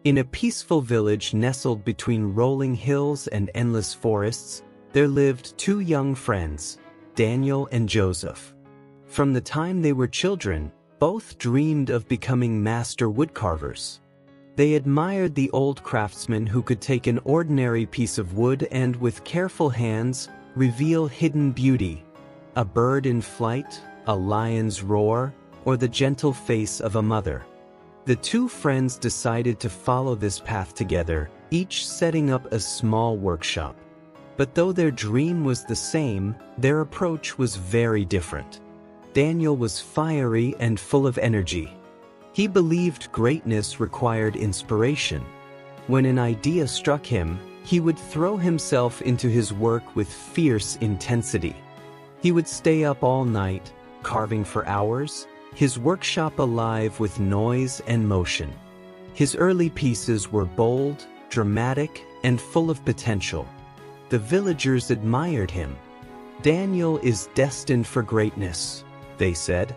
In a peaceful village nestled between rolling hills and endless forests, there lived two young friends, Daniel and Joseph. From the time they were children, both dreamed of becoming master woodcarvers. They admired the old craftsmen who could take an ordinary piece of wood and, with careful hands, reveal hidden beauty, a bird in flight, a lion's roar, or the gentle face of a mother. The two friends decided to follow this path together, each setting up a small workshop. But though their dream was the same, their approach was very different. Daniel was fiery and full of energy. He believed greatness required inspiration. When an idea struck him, he would throw himself into his work with fierce intensity. He would stay up all night, carving for hours, his workshop alive with noise and motion. His early pieces were bold, dramatic, and full of potential. The villagers admired him. "Daniel is destined for greatness," they said.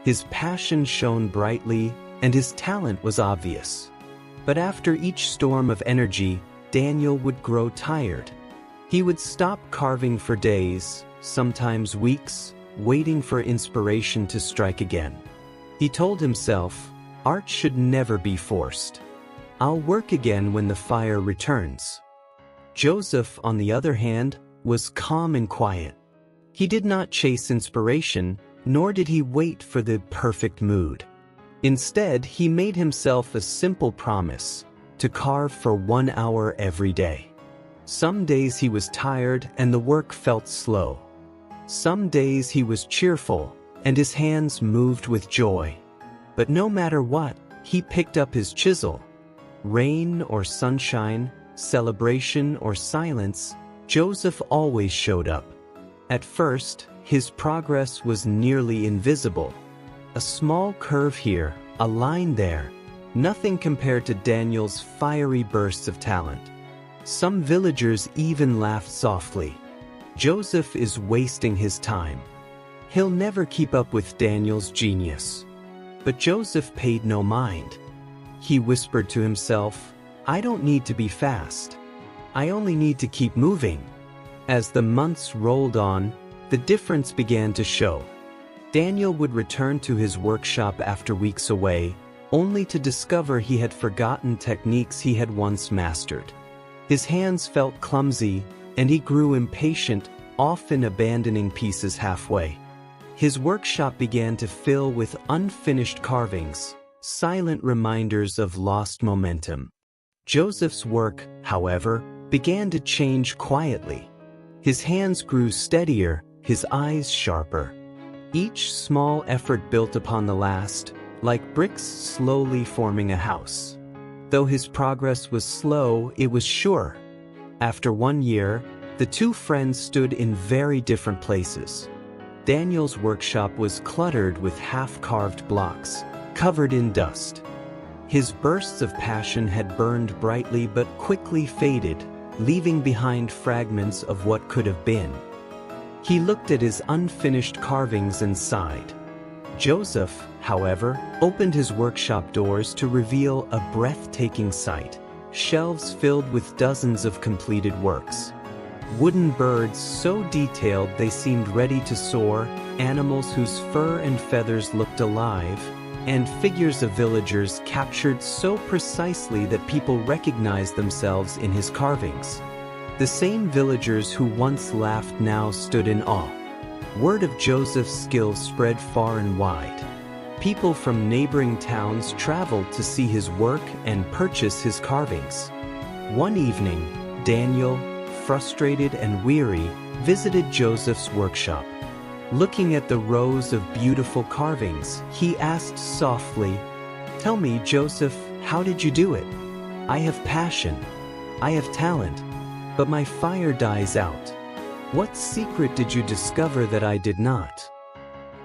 His passion shone brightly, and his talent was obvious. But after each storm of energy, Daniel would grow tired. He would stop carving for days, sometimes weeks, waiting for inspiration to strike again. He told himself, "Art should never be forced. I'll work again when the fire returns." Joseph, on the other hand, was calm and quiet. He did not chase inspiration, nor did he wait for the perfect mood. Instead, he made himself a simple promise: to carve for 1 hour every day. Some days he was tired and the work felt slow. Some days he was cheerful and his hands moved with joy. But no matter what, he picked up his chisel. Rain or sunshine, celebration or silence, Joseph always showed up. At first, his progress was nearly invisible. A small curve here, a line there, nothing compared to Daniel's fiery bursts of talent. Some villagers even laughed softly. "Joseph is wasting his time. He'll never keep up with Daniel's genius." But Joseph paid no mind. He whispered to himself, "I don't need to be fast. I only need to keep moving." As the months rolled on, the difference began to show. Daniel would return to his workshop after weeks away, only to discover he had forgotten techniques he had once mastered. His hands felt clumsy, and he grew impatient, often abandoning pieces halfway. His workshop began to fill with unfinished carvings, silent reminders of lost momentum. Joseph's work, however, began to change quietly. His hands grew steadier, his eyes sharper. Each small effort built upon the last, like bricks slowly forming a house. Though his progress was slow, it was sure. After 1 year, the two friends stood in very different places. Daniel's workshop was cluttered with half-carved blocks, covered in dust. His bursts of passion had burned brightly but quickly faded, leaving behind fragments of what could have been. He looked at his unfinished carvings and sighed. Joseph, however, opened his workshop doors to reveal a breathtaking sight: shelves filled with dozens of completed works. Wooden birds so detailed they seemed ready to soar, animals whose fur and feathers looked alive, and figures of villagers captured so precisely that people recognized themselves in his carvings. The same villagers who once laughed now stood in awe. Word of Joseph's skill spread far and wide. People from neighboring towns traveled to see his work and purchase his carvings. One evening, Daniel, frustrated and weary, visited Joseph's workshop. Looking at the rows of beautiful carvings, he asked softly, "Tell me, Joseph, how did you do it? I have passion. I have talent. But my fire dies out. What secret did you discover that I did not?"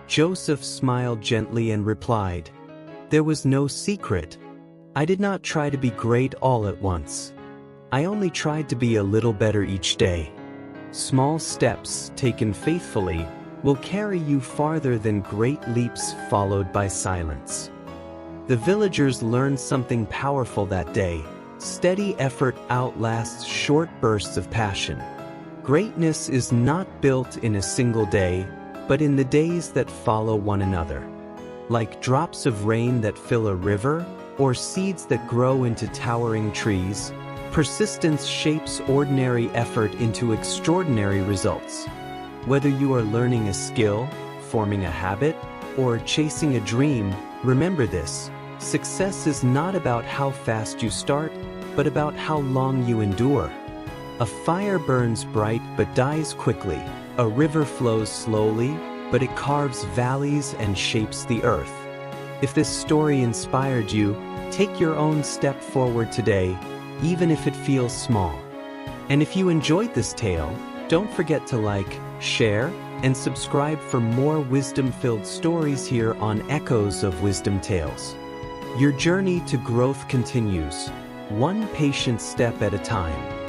Joseph smiled gently and replied, "There was no secret. I did not try to be great all at once. I only tried to be a little better each day. Small steps, taken faithfully, will carry you farther than great leaps followed by silence." The villagers learned something powerful that day. Steady effort outlasts short bursts of passion. Greatness is not built in a single day, but in the days that follow one another. Like drops of rain that fill a river, or seeds that grow into towering trees, persistence shapes ordinary effort into extraordinary results. Whether you are learning a skill, forming a habit, or chasing a dream, remember this: success is not about how fast you start, but about how long you endure. A fire burns bright but dies quickly. A river flows slowly, but it carves valleys and shapes the earth. If this story inspired you, take your own step forward today, even if it feels small. And if you enjoyed this tale, don't forget to like, share, and subscribe for more wisdom-filled stories here on Echoes of Wisdom Tales. Your journey to growth continues, one patient step at a time.